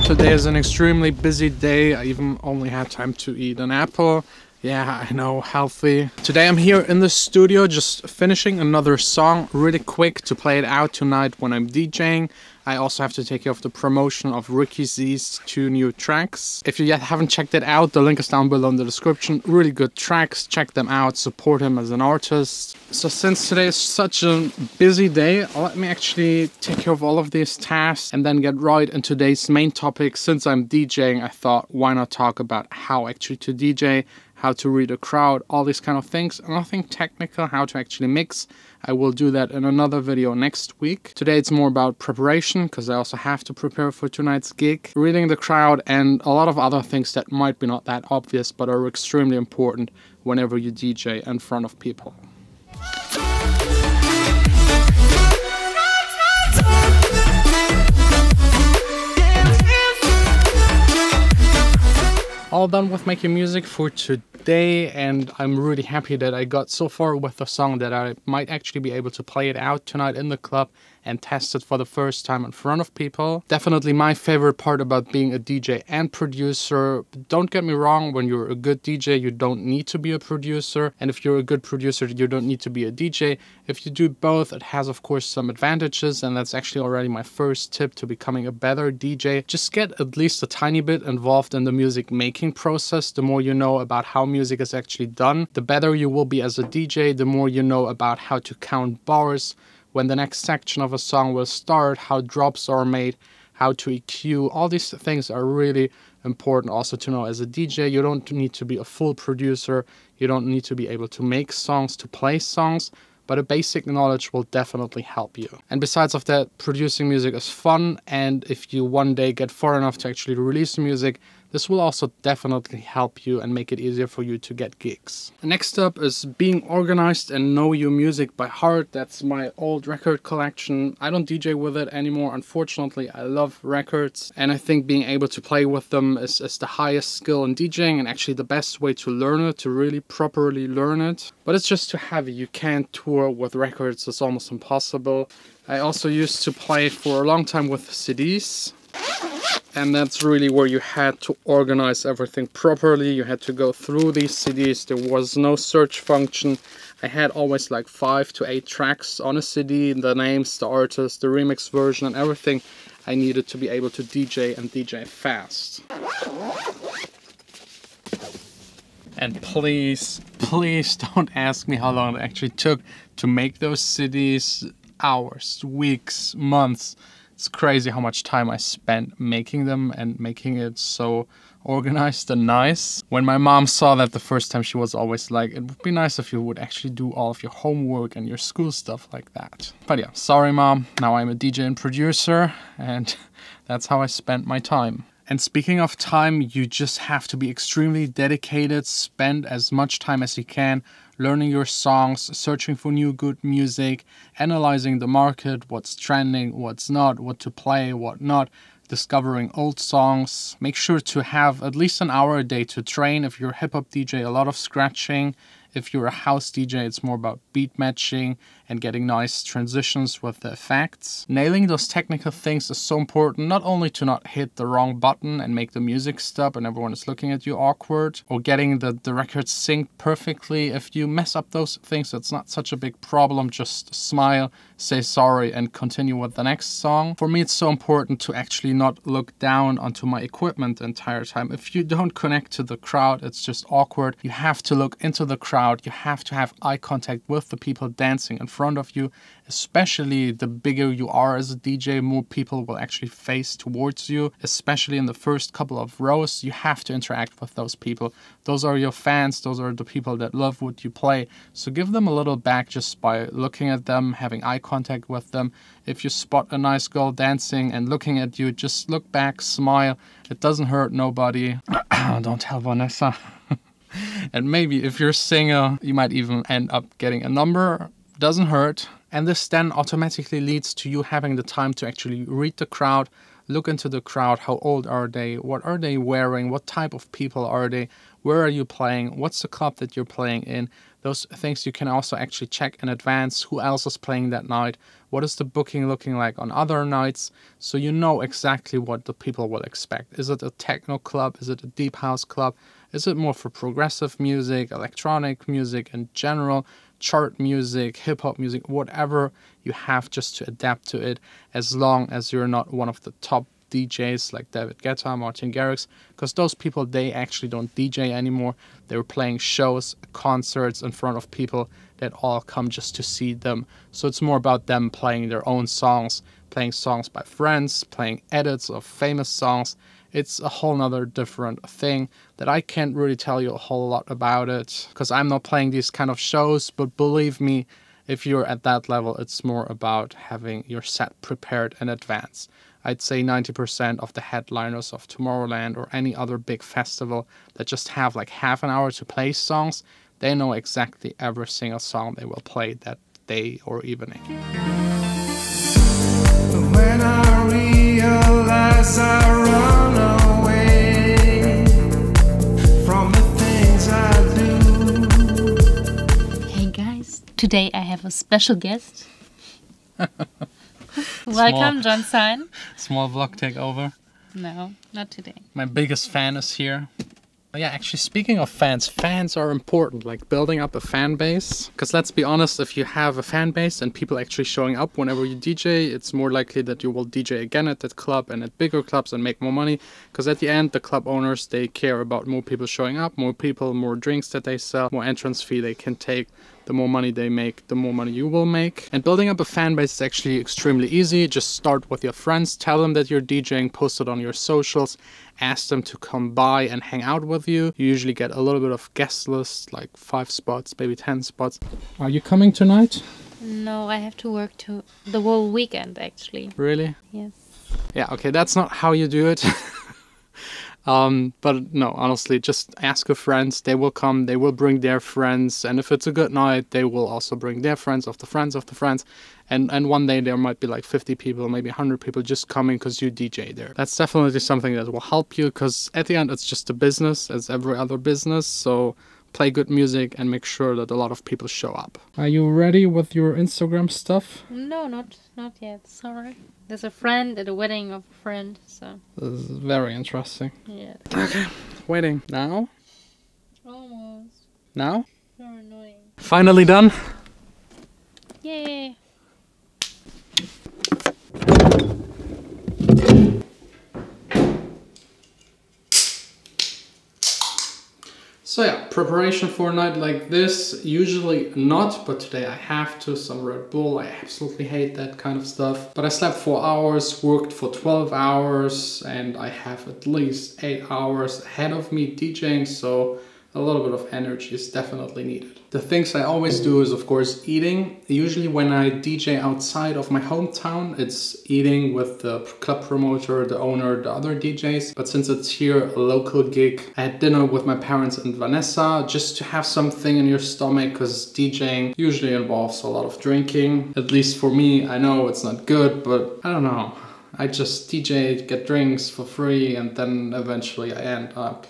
Today is an extremely busy day. I even only had time to eat an apple. Yeah, I know, healthy. Today I'm here in the studio just finishing another song really quick to play it out tonight when I'm DJing. I also have to take care of the promotion of Ricky Z's 2 new tracks. If you yet haven't checked it out, the link is down below in the description. Really good tracks, check them out, support him as an artist. So since today is such a busy day, let me actually take care of all of these tasks and then get right into today's main topic. Since I'm DJing, I thought, why not talk about how actually to DJ, how to read a crowd, all these kind of things. Nothing technical, how to actually mix. I will do that in another video next week. Today it's more about preparation, because I also have to prepare for tonight's gig, reading the crowd, and a lot of other things that might be not that obvious, but are extremely important whenever you DJ in front of people. All done with making music for today, and I'm really happy that I got so far with a song that I might actually be able to play it out tonight in the club and test it for the first time in front of people. Definitely my favorite part about being a DJ and producer. Don't get me wrong, when you're a good DJ, you don't need to be a producer. And if you're a good producer, you don't need to be a DJ. If you do both, it has, of course, some advantages. And that's actually already my first tip to becoming a better DJ. Just get at least a tiny bit involved in the music making process. The more you know about how music is actually done, the better you will be as a DJ. The more you know about how to count bars, when the next section of a song will start, how drops are made, how to EQ. All these things are really important also to know as a DJ. You don't need to be a full producer. You don't need to be able to make songs, to play songs, but a basic knowledge will definitely help you. And besides of that, producing music is fun, and if you one day get far enough to actually release music, this will also definitely help you and make it easier for you to get gigs. Next up is being organized and know your music by heart. That's my old record collection. I don't DJ with it anymore, unfortunately. I love records, and I think being able to play with them is the highest skill in DJing, and actually the best way to learn it, to really properly learn it. But it's just too heavy. You can't tour with records. It's almost impossible. I also used to play for a long time with CDs. And that's really where you had to organize everything properly. You had to go through these CDs. There was no search function. I had always like 5 to 8 tracks on a CD, the names, the artist, the remix version, and everything I needed to be able to DJ and DJ fast. And please, please don't ask me how long it actually took to make those CDs. Hours, weeks, months. It's crazy how much time I spent making them and making it so organized and nice. When my mom saw that the first time, she was always like, it would be nice if you would actually do all of your homework and your school stuff like that. But yeah, sorry mom, now I'm a DJ and producer, and that's how I spent my time. And speaking of time, you just have to be extremely dedicated, spend as much time as you can learning your songs, searching for new good music, analyzing the market, what's trending, what's not, what to play, what not, discovering old songs. Make sure to have at least an hour a day to train. If you're a hip-hop DJ, a lot of scratching. If you're a house DJ, it's more about beat matching and getting nice transitions with the effects. Nailing those technical things is so important, not only to not hit the wrong button and make the music stop and everyone is looking at you awkward, or getting the record synced perfectly. If you mess up those things, it's not such a big problem. Just smile, say sorry, and continue with the next song. For me, it's so important to actually not look down onto my equipment the entire time. If you don't connect to the crowd, it's just awkward. You have to look into the crowd. You have to have eye contact with the people dancing in front of you. Especially the bigger you are as a DJ, more people will actually face towards you. Especially in the first couple of rows, you have to interact with those people. Those are your fans. Those are the people that love what you play. So give them a little back just by looking at them, having eye contact with them. If you spot a nice girl dancing and looking at you, just look back, smile. It doesn't hurt nobody. Don't tell Vanessa. And maybe if you're a singer, you might even end up getting a number. Doesn't hurt. And this then automatically leads to you having the time to actually read the crowd, look into the crowd. How old are they? What are they wearing? What type of people are they? where are you playing, what's the club that you're playing in. Those things you can also actually check in advance, who else is playing that night, what is the booking looking like on other nights, so you know exactly what the people will expect. Is it a techno club? Is it a deep house club? Is it more for progressive music, electronic music in general, chart music, hip-hop music, whatever you have just to adapt to it, as long as you're not one of the top DJs like David Guetta, Martin Garrix, because those people, they actually don't DJ anymore. They're playing shows, concerts in front of people that all come just to see them. So it's more about them playing their own songs, playing songs by friends, playing edits of famous songs. It's a whole nother different thing that I can't really tell you a whole lot about it, because I'm not playing these kind of shows. But believe me, if you're at that level, it's more about having your set prepared in advance. I'd say 90% of the headliners of Tomorrowland or any other big festival that just have like half an hour to play songs, they know exactly every single song they will play that day or evening. When I realize I run away from the things I do. Hey guys, today I have a special guest. Welcome, John Sine. Small vlog takeover. No, not today. My biggest fan is here. Yeah, actually, speaking of fans, fans are important, like building up a fan base. Because let's be honest, if you have a fan base and people actually showing up whenever you DJ, it's more likely that you will DJ again at that club and at bigger clubs and make more money. Because at the end, the club owners, they care about more people showing up, more people, more drinks that they sell, more entrance fee they can take. The more money they make, the more money you will make. And building up a fan base is actually extremely easy. Just start with your friends, tell them that you're DJing, post it on your socials, ask them to come by and hang out with you. You usually get a little bit of guest list, like 5 spots, maybe 10 spots. Are you coming tonight? No, I have to work the whole weekend actually. Really? Yes. Yeah, okay, that's not how you do it. But no, honestly, just ask your friends. They will come, they will bring their friends, and if it's a good night, they will also bring their friends of the friends of the friends. And one day there might be like 50 people, maybe 100 people just coming because you DJ there. That's definitely something that will help you, because at the end it's just a business as every other business. So play good music and make sure that a lot of people show up. Are you ready with your Instagram stuff? No, not yet. Sorry. There's a friend at a wedding of a friend, so. This is very interesting. Yeah. Okay, waiting. Now? Almost. Now? So annoying. Finally done? Yay. So yeah, preparation for a night like this, usually not, but today I have to. Some Red Bull, I absolutely hate that kind of stuff. But I slept 4 hours, worked for 12 hours, and I have at least 8 hours ahead of me DJing, so a little bit of energy is definitely needed. The things I always do is, of course, eating. Usually when I DJ outside of my hometown, it's eating with the club promoter, the owner, the other DJs. But since it's here, a local gig, I had dinner with my parents and Vanessa, just to have something in your stomach, because DJing usually involves a lot of drinking. At least for me, I know it's not good, but I don't know. I just DJ, get drinks for free, and then eventually I end up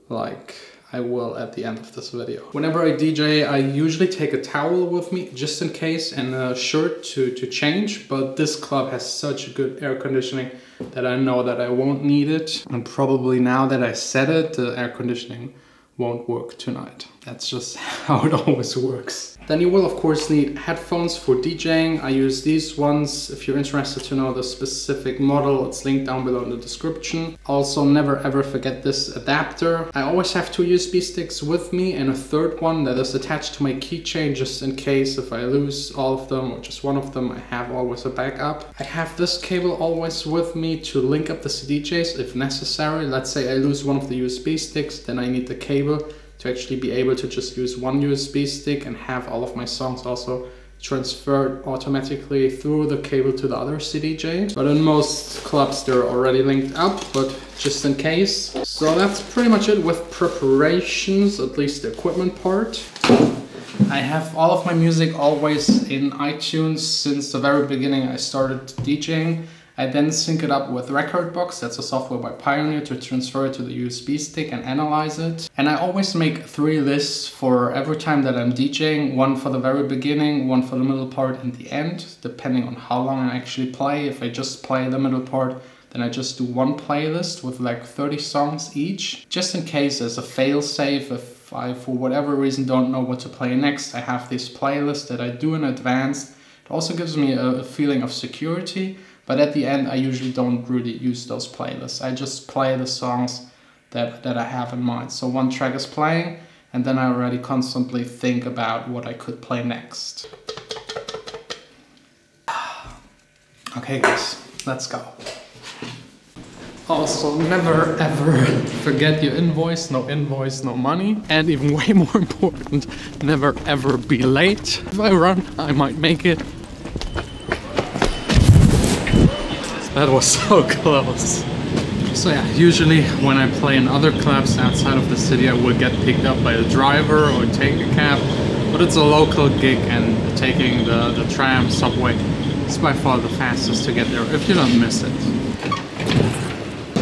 like I will at the end of this video. Whenever I DJ, I usually take a towel with me just in case, and a shirt to change, but this club has such good air conditioning that I know that I won't need it. And probably now that I said it, the air conditioning won't work tonight. That's just how it always works. Then you will of course need headphones for DJing. I use these ones. If you're interested to know the specific model, it's linked down below in the description. Also, never ever forget this adapter. I always have 2 USB sticks with me and a third one that is attached to my keychain, just in case if I lose all of them or just one of them, I have always a backup. I have this cable always with me to link up the CDJs if necessary. Let's say I lose one of the USB sticks, then I need the cable to actually be able to just use one USB stick and have all of my songs also transferred automatically through the cable to the other CDJ. But in most clubs they're already linked up, but just in case. So that's pretty much it with preparations, at least the equipment part. I have all of my music always in iTunes since the very beginning I started DJing. I then sync it up with Recordbox, that's a software by Pioneer, to transfer it to the USB stick and analyze it. And I always make 3 lists for every time that I'm DJing, one for the very beginning, one for the middle part and the end, depending on how long I actually play. If I just play the middle part, then I just do one playlist with like 30 songs each, just in case as a fail-safe. If I, for whatever reason, don't know what to play next, I have this playlist that I do in advance. It also gives me a feeling of security, but at the end I usually don't really use those playlists. I just play the songs that I have in mind. So one track is playing, and then I already constantly think about what I could play next. Okay guys, let's go. Also, never ever forget your invoice, no money. And even way more important, never ever be late. If I run, I might make it. That was so close. So yeah, usually when I play in other clubs outside of the city, I will get picked up by a driver or take a cab. But it's a local gig, and taking the tram, subway, is by far the fastest to get there if you don't miss it.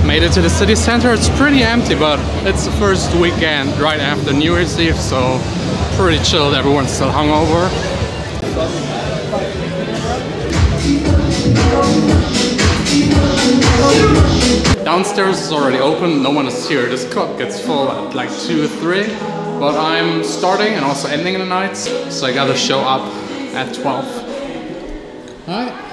Made it to the city center. It's pretty empty, but it's the first weekend right after New Year's Eve, so pretty chilled. Everyone's still hungover. Downstairs is already open, no one is here. This club gets full at like 2 or 3, but I'm starting and also ending the nights, so I gotta show up at 12. Hi.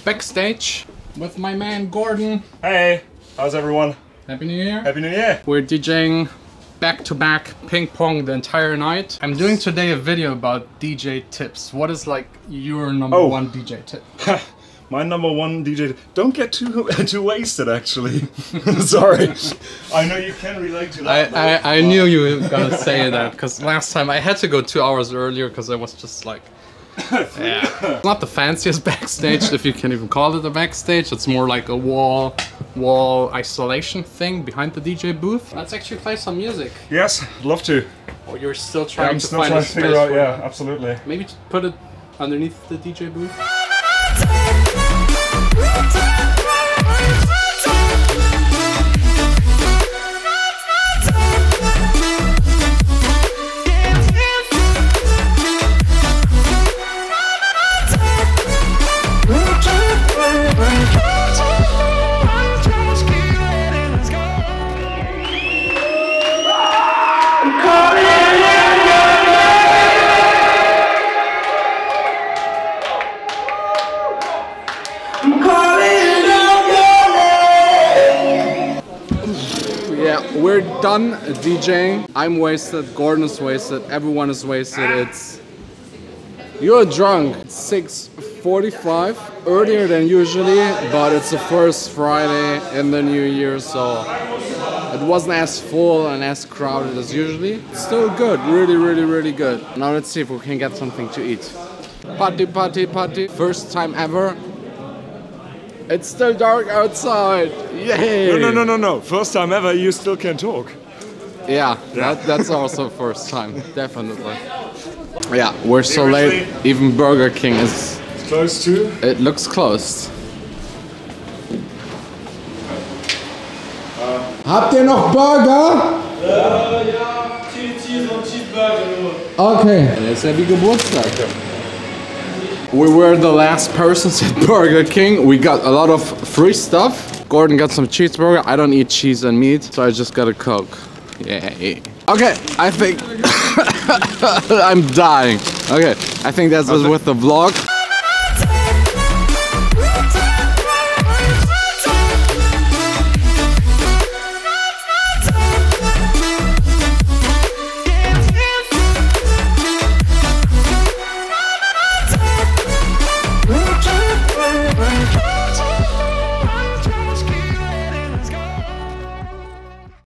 Backstage with my man Gordon. Hey, how's everyone? Happy New Year. Happy New Year. We're DJing back-to-back ping pong the entire night. I'm doing today a video about DJ tips. What is like your number one DJ tip? My number one DJ tip. Don't get too wasted, actually. Sorry. I know you can relate to that. I knew you were gonna say that, because last time I had to go 2 hours earlier because I was just like, yeah. Not the fanciest backstage, if you can even call it a backstage. It's more like a wall isolation thing behind the DJ booth. Let's actually play some music. Yes, love to. Or you're still trying to find trying a to space figure out, for yeah, it. absolutely. Maybe put it underneath the DJ booth. Yeah, we're done DJing. I'm wasted, Gordon is wasted, everyone is wasted. You're drunk. It's 6:45, earlier than usually, but it's the first Friday in the new year, so it wasn't as full and as crowded as usually. It's still good, really good. Now let's see if we can get something to eat. Party. First time ever. It's still dark outside. Yay! No. First time ever, you still can talk. Yeah, that's also first time, definitely. Yeah, we're so late. Even Burger King is close too. It looks closed. Habt ihr noch Burger? Ja, Cheese und Cheeseburger. Okay. Das ist ja wie Geburtstag. We were the last persons at Burger King. We got a lot of free stuff. Gordon got some cheeseburger. I don't eat cheese and meat, so I just got a Coke. Yay. Okay, I think I'm dying. Okay, I think that's it with the vlog.